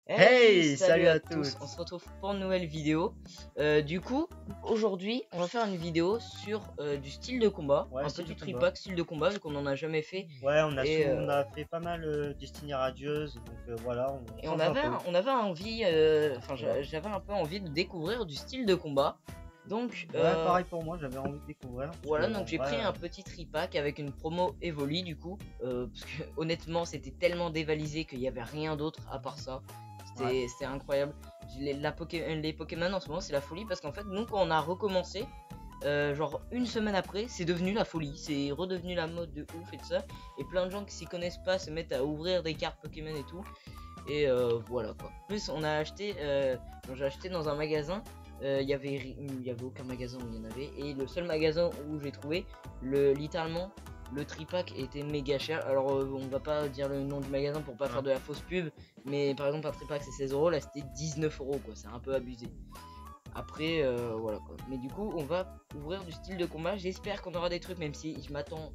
Hey, salut à tous. tous. On se retrouve pour une nouvelle vidéo. Du coup, aujourd'hui, on va faire une vidéo sur du style de combat, Ouais, un style petit de combat. tripack style de combat vu qu'on en a jamais fait. Ouais, Et, on a fait pas mal Destiny Radieuse, donc voilà, on Et change un peu. on avait envie, j'avais un peu envie de découvrir du style de combat. Donc, Ouais, pareil pour moi, j'avais envie de découvrir. voilà, donc j'ai pris un petit tripack avec une promo Evoli du coup, parce que honnêtement c'était tellement dévalisé qu'il n'y avait rien d'autre à part ça. C'était incroyable. Les Pokémon en ce moment c'est la folie parce qu'en fait nous quand on a recommencé, genre une semaine après c'est devenu la folie, c'est redevenu la mode de ouf et tout ça. Et plein de gens qui s'y connaissent pas se mettent à ouvrir des cartes Pokémon et tout. Et voilà quoi. En plus on a acheté, j'ai acheté dans un magasin. Il y avait aucun magasin où il y en avait, et le seul magasin où j'ai trouvé littéralement le tripack était méga cher. Alors on va pas dire le nom du magasin pour pas faire de la fausse pub, mais par exemple un tripack c'est 16 €, là c'était 19 € quoi, c'est un peu abusé. Après voilà quoi, mais du coup on va ouvrir du style de combat. J'espère qu'on aura des trucs, même si je m'attends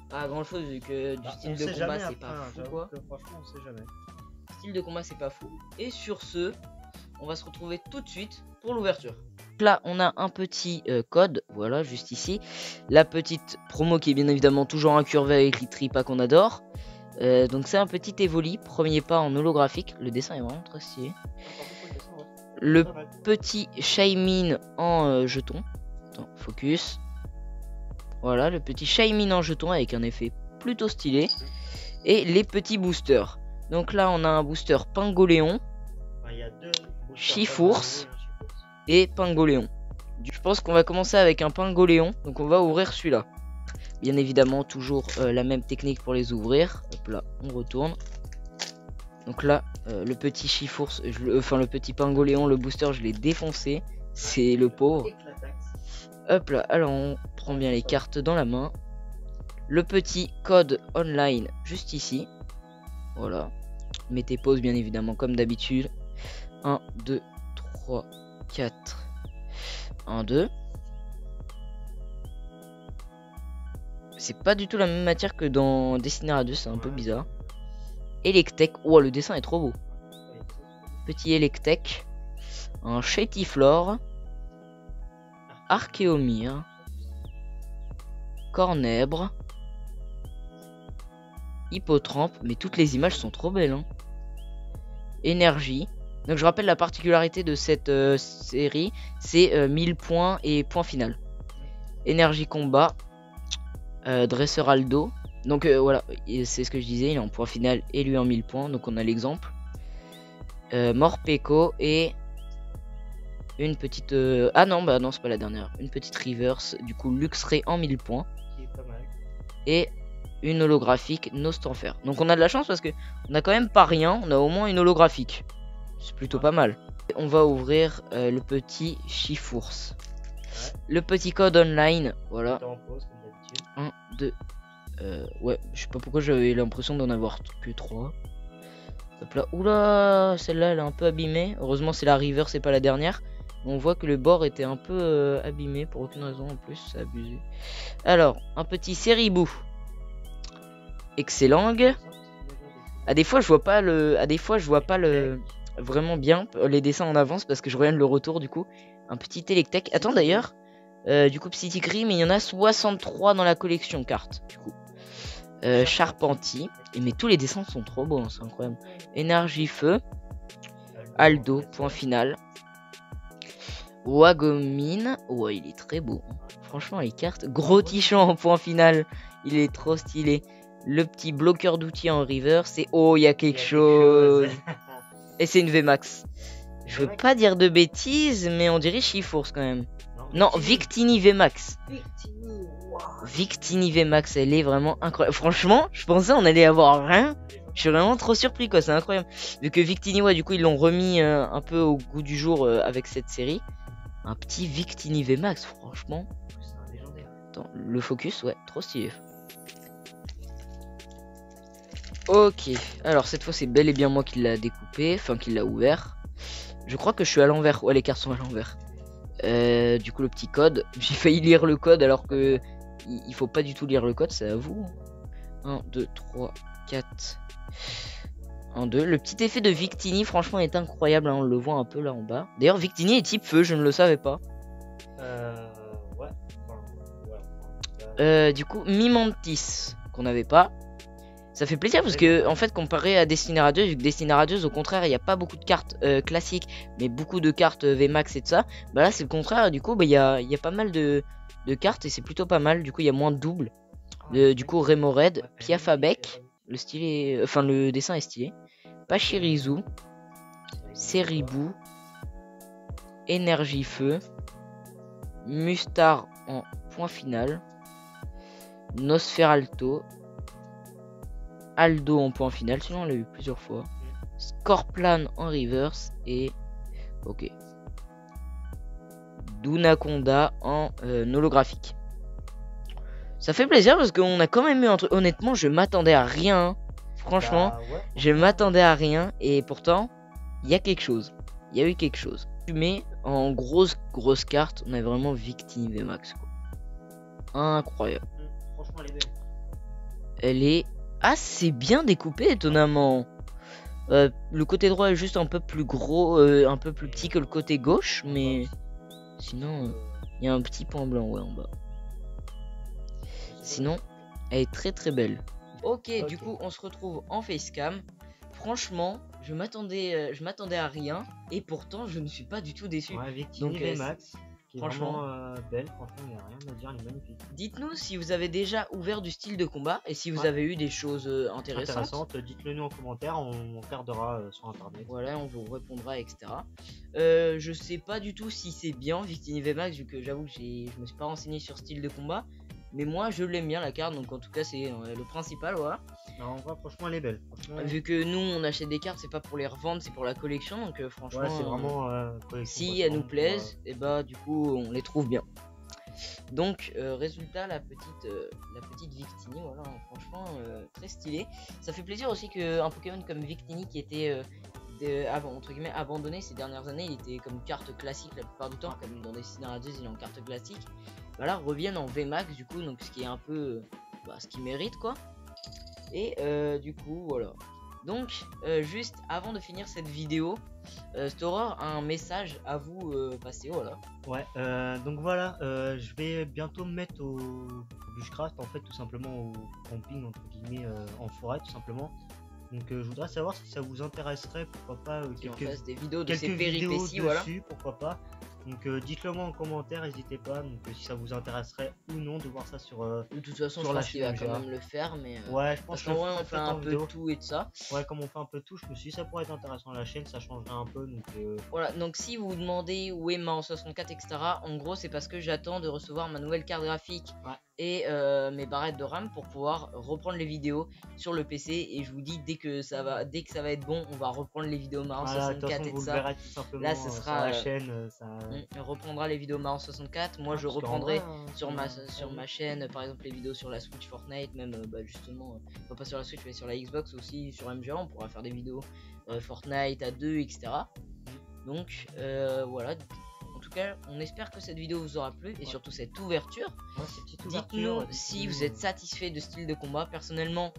pas à grand chose vu que du style de combat c'est pas fou quoi. Franchement on sait jamais. Style de combat c'est pas fou. Et sur ce, on va se retrouver tout de suite pour l'ouverture. Là on a un petit code, voilà juste ici. La petite promo qui est bien évidemment toujours incurvée avec les tripas qu'on adore. Donc c'est un petit Evoli, premier pas en holographique. Le dessin est vraiment très stylé. Le petit Shaymin en jeton. Attends, focus. Voilà, le petit Shaymin en jeton avec un effet plutôt stylé. Et les petits boosters. Donc là on a un booster Pingoléon, Chifours et Pingoléon. Je pense qu'on va commencer avec un Pingoléon, donc on va ouvrir celui-là. Bien évidemment toujours la même technique pour les ouvrir. Hop là, on retourne. Donc là le petit Chifours, le petit Pingoléon, le booster je l'ai défoncé, c'est le pauvre. Hop là, alors on prend bien les cartes dans la main. Le petit code online juste ici. Voilà. Mettez pause bien évidemment comme d'habitude. 1, 2, 3, 4. 1, 2. C'est pas du tout la même matière que dans Destiny Radieuse, c'est un peu bizarre. Electek. Oh, le dessin est trop beau. Petit Electek. Un Chétiflore. Archéomir. Cornèbre. Hippotrampe. Mais toutes les images sont trop belles, hein. Énergie. Donc je rappelle la particularité de cette série, c'est 1000 points et point final. Énergie combat, dresseur Aldo. Donc voilà, c'est ce que je disais, il est en point final et lui en 1000 points. Donc on a l'exemple. Morpeko et une petite... ah non, bah non, c'est pas la dernière. Une petite reverse, du coup Luxray en 1000 points. Qui est pas mal. Et une holographique Nostanfer. Donc on a de la chance parce que on a quand même pas rien, on a au moins une holographique. C'est plutôt pas mal. On va ouvrir le petit Chifours. Ouais. Le petit code online, voilà. 1, 2. Ouais, je sais pas pourquoi j'avais l'impression d'en avoir que 3. Hop là. Oula, celle-là elle est un peu abîmée. Heureusement c'est la river, c'est pas la dernière. On voit que le bord était un peu abîmé pour aucune raison en plus, c'est abusé. Alors, un petit Seribou. Excellent. À des fois je vois pas le vraiment bien les dessins en avance parce que je regarde le retour du coup. Un petit Electek. Attends d'ailleurs, du coup Psychicry, mais il y en a 63 dans la collection cartes du coup. Charpentier. Et mais tous les dessins sont trop beaux, hein, c'est incroyable. Énergie feu. Aldo, point final. Wagomine. Ouais, il est très beau. Franchement les cartes. Gros Tichan en point final. Il est trop stylé. Le petit bloqueur d'outils en river, c'est... Oh, il y a quelque chose. Et c'est une VMAX. Je veux pas dire de bêtises, mais on dirait Chifours quand même. Non, Victini VMAX. Victini VMAX, elle est vraiment incroyable. Franchement, je pensais on allait avoir rien. Je suis vraiment trop surpris quoi, c'est incroyable. Vu que Victini, ouais, du coup, ils l'ont remis un peu au goût du jour avec cette série. Un petit Victini VMAX, franchement. Attends, le focus, ouais, trop stylé. Ok, alors cette fois c'est bel et bien moi qui l'a découpé, enfin qui l'a ouvert. Je crois que je suis à l'envers, ouais les cartes sont à l'envers. Du coup le petit code, j'ai failli lire le code alors que il faut pas du tout lire le code, c'est à vous. 1, 2, 3, 4. 1, 2. Le petit effet de Victini, franchement, est incroyable. Hein, on le voit un peu là en bas. D'ailleurs, Victini est type feu, je ne le savais pas. Ouais. Du coup, Mimantis, qu'on n'avait pas. Ça fait plaisir parce que, en fait, comparé à Destiny Radios, vu que Destiny Radios, au contraire, il n'y a pas beaucoup de cartes classiques, mais beaucoup de cartes VMAX et tout ça. Bah là, c'est le contraire. Du coup, bah, il y a pas mal de cartes et c'est plutôt pas mal. Du coup, il y a moins de doubles. Du coup, Remoraid, Piafabek. Le style est... Enfin, le dessin est stylé. Pachirisu. Seribou. Énergie Feu. Mustar en point final. Nosferalto. Aldo en point final, sinon on l'a eu plusieurs fois. Scorplan en reverse et... Ok. Dunaconda en holographique. Ça fait plaisir parce qu'on a quand même eu un truc... Honnêtement, je m'attendais à rien. Franchement, je m'attendais à rien. Et pourtant, il y a quelque chose. Il y a eu quelque chose. Mais en grosse carte, on a vraiment Victini VMAX. Incroyable. Franchement, elle est belle. Elle est assez bien découpée, étonnamment. Le côté droit est juste un peu plus gros, un peu plus petit que le côté gauche. Mais sinon, il y a un petit point blanc en bas. Sinon, elle est très belle. Ok, du coup, on se retrouve en facecam. Franchement, je m'attendais à rien et pourtant, je ne suis pas du tout déçu. Ouais, Victini VMAX, qui est franchement vraiment belle. Franchement, il n'y a rien à dire, elle est magnifique. Dites-nous si vous avez déjà ouvert du style de combat et si vous avez eu des choses intéressantes. Dites-le nous en commentaire, on regardera sur internet. Voilà, on vous répondra, etc. Je sais pas du tout si c'est bien Victini VMAX, vu que j'avoue que je me suis pas renseigné sur style de combat. Mais moi je l'aime bien la carte, donc en tout cas c'est le principal, voilà. Non, en vrai, franchement elle est belle. Vu que nous on achète des cartes, c'est pas pour les revendre, c'est pour la collection, donc franchement c'est vraiment collection, si elles nous plaisent, et bah du coup on les trouve bien. Donc résultat, la petite Victini, voilà, franchement très stylé. Ça fait plaisir aussi qu'un Pokémon comme Victini qui était entre guillemets abandonné ces dernières années, il était comme carte classique la plupart du temps, comme dans Destiny Radios il est en carte classique. Voilà, reviennent en VMAX du coup, donc ce qui est un peu ce qu'il mérite quoi. Et du coup voilà. Donc juste avant de finir cette vidéo, Storer a un message à vous passer, voilà. Ouais, donc voilà, je vais bientôt me mettre au bushcraft en fait, tout simplement au camping entre guillemets en forêt tout simplement. Donc je voudrais savoir si ça vous intéresserait, pourquoi pas des vidéos de ces péripéties, voilà. Pourquoi pas. Donc dites-le moi en commentaire, n'hésitez pas, donc si ça vous intéresserait ou non de voir ça sur de toute façon sur la chaîne, il va quand même le faire, mais ouais, je pense on fait un peu de tout et de ça. Ouais, comme on fait un peu de tout, je me suis dit ça pourrait être intéressant à la chaîne, ça changerait un peu, donc voilà, donc si vous vous demandez où est ma 64 etc, en gros c'est parce que j'attends de recevoir ma nouvelle carte graphique et mes barrettes de RAM pour pouvoir reprendre les vidéos sur le PC, et je vous dis dès que ça va être bon, on va reprendre les vidéos Marron 64 et tout ça. Là ce sera la chaîne, on reprendra les vidéos Marron 64. Moi je reprendrai sur ma chaîne par exemple les vidéos sur la Switch, Fortnite, même justement pas sur la Switch mais sur la Xbox aussi, sur MGA on pourra faire des vidéos Fortnite à 2 etc. Donc voilà. En tout cas, on espère que cette vidéo vous aura plu et surtout cette ouverture. Dites-nous si vous êtes satisfait de style de combat. Personnellement,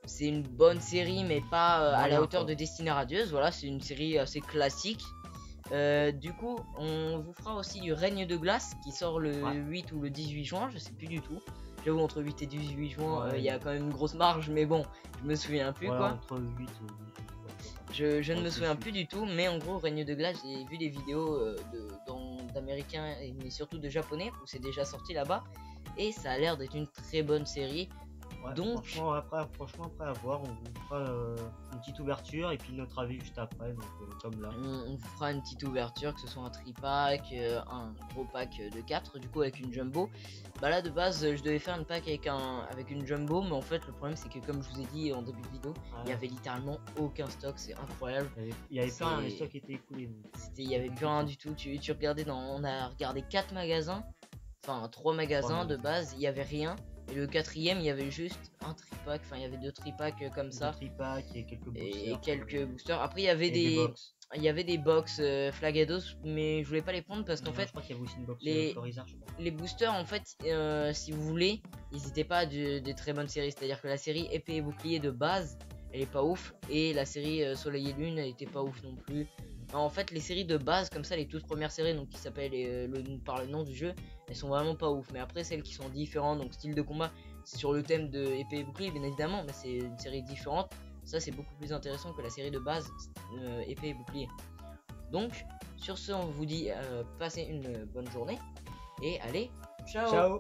c'est une bonne série, mais pas à la hauteur de Destiny Radios. Voilà, c'est une série assez classique. Du coup, on vous fera aussi du Règne de Glace qui sort le 8 ou le 18 juin, je sais plus du tout. J'avoue, entre 8 et 18 juin, il y a quand même une grosse marge, mais bon, je me souviens plus quoi. Entre 8 et 18. Je ne me souviens plus du tout, mais en gros, Règne de Glace, j'ai vu des vidéos d'américains, mais surtout de japonais, où c'est déjà sorti là-bas, et ça a l'air d'être une très bonne série. Donc, franchement, après à voir, on vous fera une petite ouverture et puis notre avis juste après, donc, comme là. On vous fera une petite ouverture, que ce soit un tri-pack, un gros pack de 4, du coup avec une jumbo. Bah là de base, je devais faire une pack avec une jumbo, mais en fait le problème c'est que comme je vous ai dit en début de vidéo, il y avait littéralement aucun stock, c'est incroyable. Il y avait plus rien, les stocks étaient écoulés. Il y avait plus rien du tout, tu regardais on a regardé 4 magasins, enfin 3 magasins de base, il y avait rien. Et le quatrième, il y avait juste un tri-pack, enfin il y avait 2 tri-packs comme ça. Et quelques boosters. Après il y avait des box Flagados, mais je voulais pas les prendre parce qu'en fait, je crois qu'il y avait aussi une box Florizard, je crois. Les boosters en fait, si vous voulez, ils n'étaient pas des très bonnes séries. C'est-à-dire que la série épée et bouclier de base, elle est pas ouf, et la série Soleil et Lune, elle était pas ouf non plus. En fait, les séries de base, comme ça, les toutes premières séries, donc qui s'appellent par le nom du jeu, elles sont vraiment pas ouf. Mais après, celles qui sont différentes, donc style de combat, c'est sur le thème de épée et bouclier, bien évidemment, mais c'est une série différente. Ça, c'est beaucoup plus intéressant que la série de base épée et bouclier. Donc, sur ce, on vous dit passez une bonne journée et allez, ciao. Ciao.